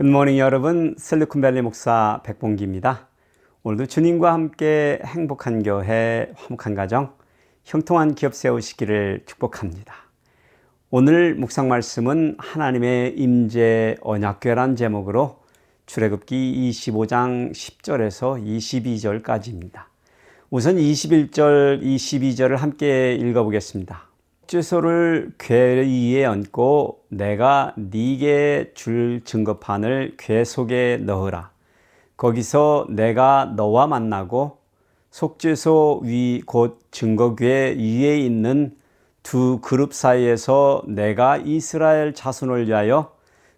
굿모닝 여러분, 실리콘밸리 목사 백봉기입니다. 오늘도 주님과 함께 행복한 교회, 화목한 가정, 형통한 기업 세우시기를 축복합니다. 오늘 묵상 말씀은 하나님의 임재 언약궤란 제목으로 출애굽기 25장 10절에서 22절까지입니다. 우선 21절, 22절을 함께 읽어보겠습니다. 주소를 궤 위에 얹고 내가 네게 줄 증거판을 궤 속에 넣으라. 거기서 내가 너와 만나고 속죄소 위 곧 증거궤 위에 있는 두 그룹 사이에서 내가 이스라엘 자손을 위하여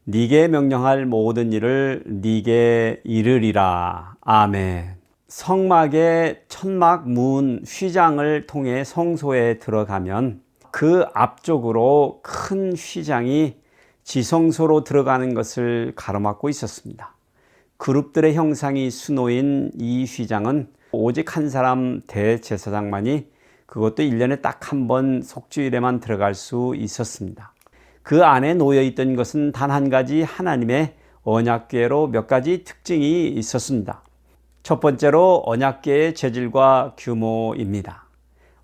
네게 명령할 모든 일을 네게 이르리라. 아멘. 성막의 천막 문 휘장을 통해 성소에 들어가면 그 앞쪽으로 큰 휘장이 지성소로 들어가는 것을 가로막고 있었습니다. 그룹들의 형상이 수놓인 이 휘장은 오직 한 사람 대제사장만이, 그것도 1년에 딱 한 번 속죄일에만 들어갈 수 있었습니다. 그 안에 놓여있던 것은 단 한 가지 하나님의 언약궤로 몇 가지 특징이 있었습니다. 첫 번째로 언약궤의 재질과 규모입니다.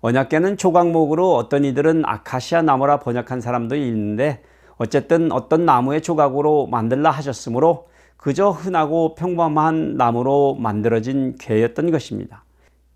언약궤는 조각목으로, 어떤 이들은 아카시아 나무라 번역한 사람도 있는데 어쨌든 어떤 나무의 조각으로 만들라 하셨으므로 그저 흔하고 평범한 나무로 만들어진 궤였던 것입니다.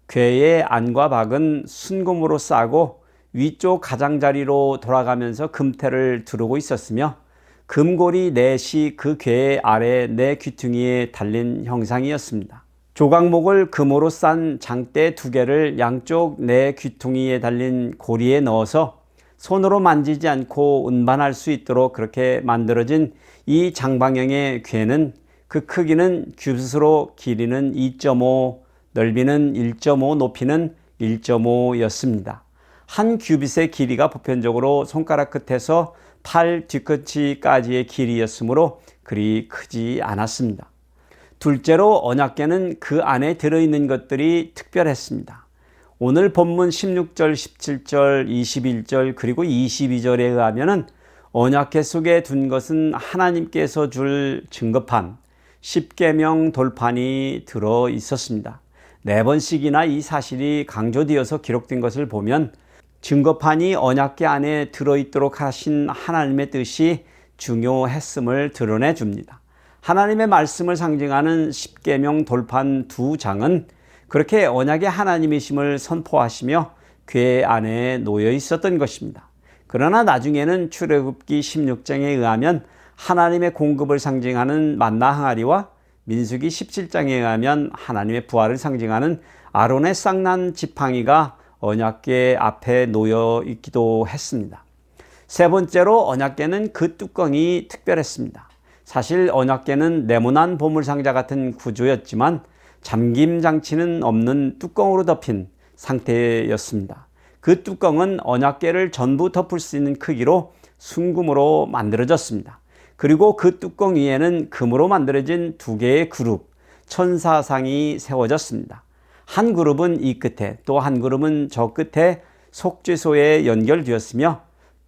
궤의 안과 밖은 순금으로 싸고 위쪽 가장자리로 돌아가면서 금테를 두르고 있었으며 금고리 넷이 그 궤 아래 네 귀퉁이에 달린 형상이었습니다. 조각목을 금으로 싼 장대 2개를 양쪽 네 귀퉁이에 달린 고리에 넣어서 손으로 만지지 않고 운반할 수 있도록 그렇게 만들어진 이 장방형의 궤는 그 크기는 규빗으로 길이는 2.5, 넓이는 1.5, 높이는 1.5였습니다. 한 규빗의 길이가 보편적으로 손가락 끝에서 팔 뒤끝까지의 길이였으므로 그리 크지 않았습니다. 둘째로 언약궤는 그 안에 들어있는 것들이 특별했습니다. 오늘 본문 16절, 17절, 21절 그리고 22절에 의하면 언약궤 속에 둔 것은 하나님께서 줄 증거판, 십계명 돌판이 들어 있었습니다. 4번씩이나 이 사실이 강조되어서 기록된 것을 보면 증거판이 언약궤 안에 들어있도록 하신 하나님의 뜻이 중요했음을 드러내 줍니다. 하나님의 말씀을 상징하는 십계명 돌판 2장은 그렇게 언약의 하나님이심을 선포하시며 궤 안에 놓여 있었던 것입니다. 그러나 나중에는 출애굽기 16장에 의하면 하나님의 공급을 상징하는 만나 항아리와 민수기 17장에 의하면 하나님의 부활을 상징하는 아론의 쌍난 지팡이가 언약궤 앞에 놓여 있기도 했습니다. 세 번째로 언약궤는 그 뚜껑이 특별했습니다. 사실 언약궤는 네모난 보물상자 같은 구조였지만 잠김 장치는 없는 뚜껑으로 덮인 상태였습니다. 그 뚜껑은 언약궤를 전부 덮을 수 있는 크기로 순금으로 만들어졌습니다. 그리고 그 뚜껑 위에는 금으로 만들어진 2개의 그룹, 천사상이 세워졌습니다. 한 그룹은 이 끝에, 또 한 그룹은 저 끝에 속죄소에 연결되었으며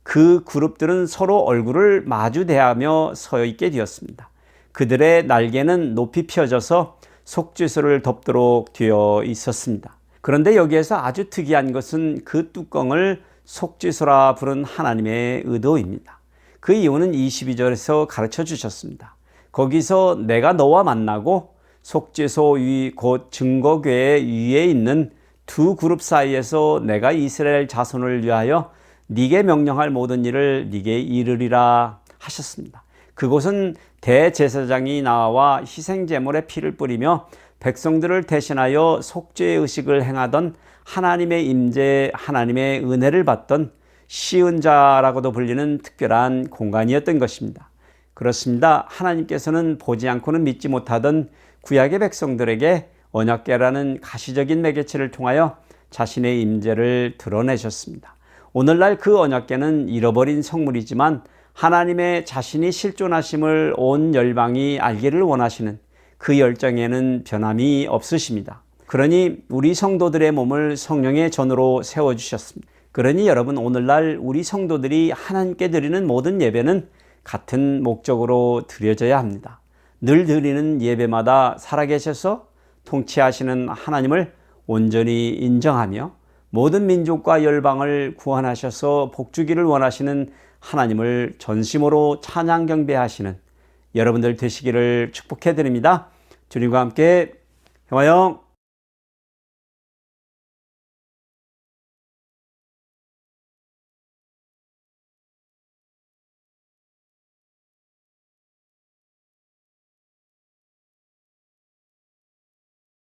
그 그룹들은 서로 얼굴을 마주 대하며 서 있게 되었습니다. 그들의 날개는 높이 펴져서 속죄소를 덮도록 되어 있었습니다. 그런데 여기에서 아주 특이한 것은 그 뚜껑을 속죄소라 부른 하나님의 의도입니다. 그 이유는 22절에서 가르쳐 주셨습니다. 거기서 내가 너와 만나고 속죄소 위 곧 증거궤 위에 있는 두 그룹 사이에서 내가 이스라엘 자손을 위하여 네게 명령할 모든 일을 네게 이르리라 하셨습니다. 그곳은 대제사장이 나와 희생제물의 피를 뿌리며 백성들을 대신하여 속죄의 의식을 행하던 하나님의 임재, 하나님의 은혜를 받던 시은자라고도 불리는 특별한 공간이었던 것입니다. 그렇습니다. 하나님께서는 보지 않고는 믿지 못하던 구약의 백성들에게 언약궤라는 가시적인 매개체를 통하여 자신의 임재를 드러내셨습니다. 오늘날 그 언약궤는 잃어버린 성물이지만 하나님의 자신이 실존하심을 온 열방이 알기를 원하시는 그 열정에는 변함이 없으십니다. 그러니 우리 성도들의 몸을 성령의 전으로 세워주셨습니다. 그러니 여러분, 오늘날 우리 성도들이 하나님께 드리는 모든 예배는 같은 목적으로 드려져야 합니다. 늘 드리는 예배마다 살아계셔서 통치하시는 하나님을 온전히 인정하며 모든 민족과 열방을 구원하셔서 복주기를 원하시는 하나님을 전심으로 찬양 경배하시는 여러분들 되시기를 축복해 드립니다. 주님과 함께 평화영